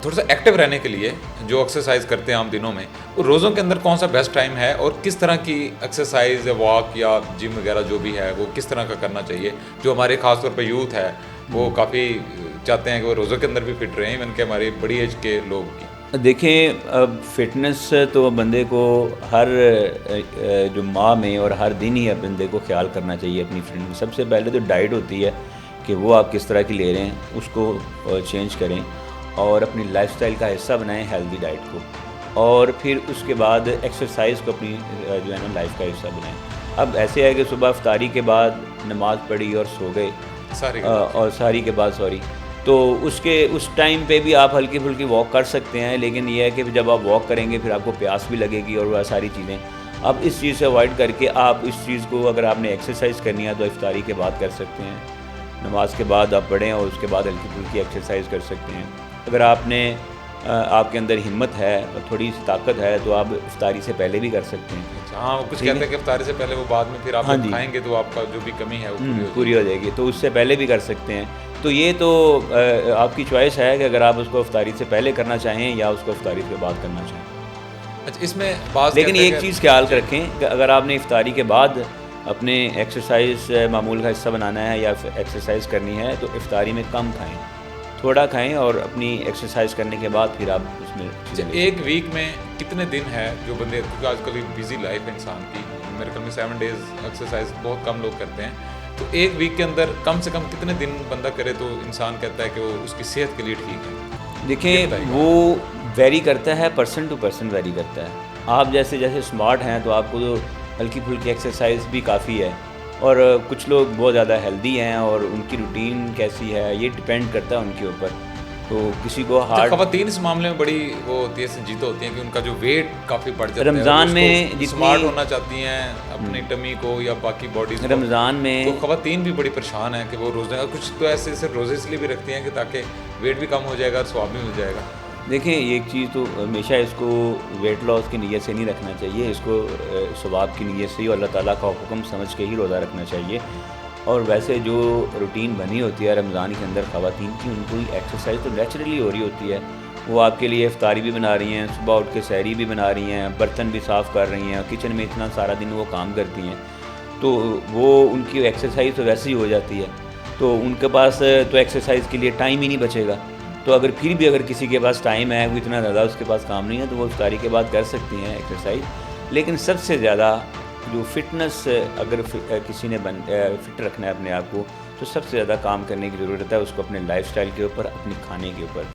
थोड़ा सा एक्टिव रहने के लिए जो एक्सरसाइज करते हैं आम दिनों में, वो रोज़ों के अंदर कौन सा बेस्ट टाइम है और किस तरह की एक्सरसाइज या वॉक या जिम वगैरह जो भी है वो किस तरह का करना चाहिए? जो हमारे ख़ास तौर पे यूथ है वो काफ़ी चाहते हैं कि वो रोज़ों के अंदर भी फिट रहें, इवन के हमारी बड़ी एज के लोग की। देखें, अब फिटनेस तो बंदे को हर जो माह में और हर दिन ही बंदे को ख्याल करना चाहिए अपनी फिटनेस। सबसे पहले तो डाइट होती है कि वो आप किस तरह की ले रहे हैं, उसको चेंज करें और अपनी लाइफस्टाइल का हिस्सा बनाएं हेल्दी डाइट को, और फिर उसके बाद एक्सरसाइज को अपनी जो है ना लाइफ का हिस्सा बनाएं। अब ऐसे है कि सुबह इफ्तारी के बाद नमाज़ पढ़ी और सो गए, और सारी के बाद तो उस टाइम पे भी आप हल्की फुल्की वॉक कर सकते हैं, लेकिन ये है कि जब आप वॉक करेंगे फिर आपको प्यास भी लगेगी और वह सारी चीज़ें। अब इस चीज़ से अवॉइड करके आप इस चीज़ को, अगर आपने एक्सरसाइज करनी है तो इफ्तारी के बाद कर सकते हैं, नमाज के बाद आप पढ़ें और उसके बाद हल्की फुल्की एक्सरसाइज कर सकते हैं। अगर आपके अंदर हिम्मत है और थोड़ी सी ताकत है तो आप इफ्तारी से पहले भी कर सकते हैं। हाँ, वो कुछ कहते हैं कि इफ्तारी से पहले वो बाद में फिर आप जब खाएंगे तो आपका जो भी कमी है वो पूरी हो जाएगी, तो उससे पहले भी कर सकते हैं। तो ये तो आपकी चॉइस है कि अगर आप उसको इफ्तारी से पहले करना चाहें या उसको इफ्तारी के बाद करना चाहें। अच्छा, इसमें बात लेकिन एक चीज़ ख्याल रखें कि अगर आपने इफ्तारी के बाद अपने एक्सरसाइज मामूल का हिस्सा बनाना है या एक्सरसाइज करनी है तो इफ्तारी में कम खाएं, थोड़ा खाएं और अपनी एक्सरसाइज करने के बाद फिर आप उसमें एक वीक में कितने दिन है जो बंदे, क्योंकि आजकल बिजी लाइफ है इंसान की, मेरे ख्याल में 7 डेज़ एक्सरसाइज बहुत कम लोग करते हैं, तो एक वीक के अंदर कम से कम कितने दिन बंदा करे तो इंसान कहता है कि वो उसकी सेहत के लिए ठीक है? देखिए, वो वेरी करता है, पर्सन टू पर्सन वेरी करता है। आप जैसे स्मार्ट हैं तो आपको तो हल्की फुल्की एक्सरसाइज भी काफ़ी है, और कुछ लोग बहुत ज़्यादा हेल्दी हैं और उनकी रूटीन कैसी है ये डिपेंड करता है उनके ऊपर। तो किसी को हार्ड, ख़वातीन इस मामले में बड़ी वो होती है, संजीदा होती हैं कि उनका जो वेट काफ़ी बढ़ जाता है, रमज़ान में स्मार्ट होना चाहती हैं अपनी टमी को या बाकी बॉडी को, रमज़ान में तो ख़वातीन भी बड़ी परेशान है कि वो रोज़े, कुछ तो ऐसे सिर्फ रोज़े इसलिए भी रखती हैं कि ताकि वेट भी कम हो जाएगा और स्वाब भी मिल जाएगा। देखें, ये एक चीज़ तो हमेशा इसको वेट लॉस की नीयत से नहीं रखना चाहिए, इसको सवाब की नीयत से ही अल्लाह ताला का हुक्म समझ के ही रोज़ा रखना चाहिए। और वैसे जो रूटीन बनी होती है रमज़ान के अंदर ख़वातीन की, उनको एक्सरसाइज तो नेचुरली हो रही होती है। वो आपके लिए इफ्तारी भी बना रही हैं, सुबह उठ के सहरी भी बना रही हैं, बर्तन भी साफ़ कर रही हैं, किचन में इतना सारा दिन वो काम करती हैं, तो वो उनकी एक्सरसाइज तो वैसे ही हो जाती है। तो उनके पास तो एक्सरसाइज के लिए टाइम ही नहीं बचेगा। तो अगर किसी के पास टाइम है, वो इतना ज़्यादा उसके पास काम नहीं है, तो वो इफ्तारी के बाद कर सकती हैं एक्सरसाइज। लेकिन सबसे ज़्यादा जो फिटनेस, अगर किसी ने फिट रखना है अपने आप को, तो सबसे ज़्यादा काम करने की ज़रूरत है उसको अपने लाइफस्टाइल के ऊपर, अपने खाने के ऊपर।